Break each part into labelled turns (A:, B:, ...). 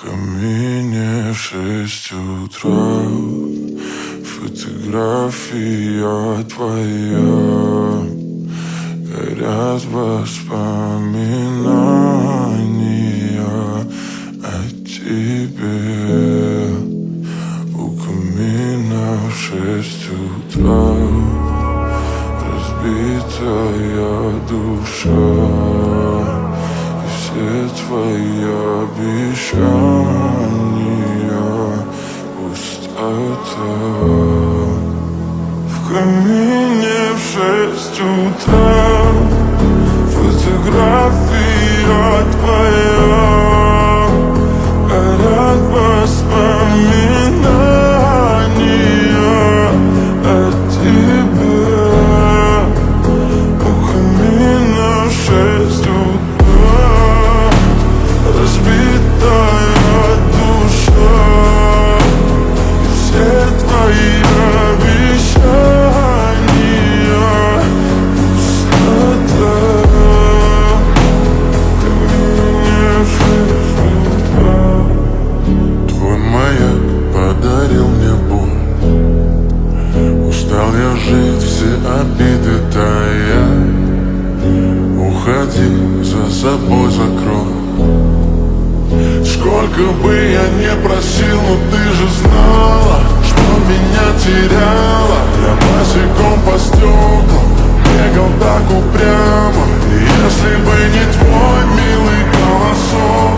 A: камине в 6 утра. Фотография твоя, горят воспоминания о тебе. У камина в 6 утра, разбитая душа, и все твои обещания пустота. В камине в 6 утра, фотография твоя, горят воспоминания о тебе. У камина в 6 утра, разбитая душа, и все твои обещания пустота. В камине в 6 утра. Твой маяк подарил мне боль. Устал я жить, все обиды тая. Уходи, за собой закрой. Сколько бы я не просил, но ты же знала, что меня теряла. Я босиком по стеклам бегал так упрямо. И если бы не твой милый голосок,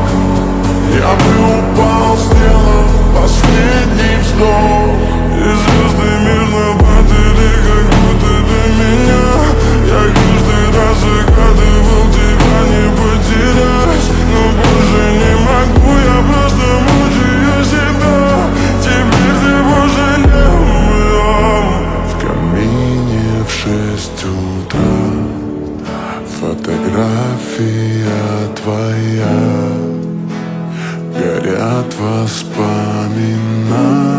A: я бы упал, сделав последний вздох. И звезды мирно падали, как будто до меня. Я каждый раз загадывал тебя не потерять, но больше не могу, я просто мучаю себя. Теперь ты пожалел меня. В камине в 6 утра, фотография твоя, горят воспоминания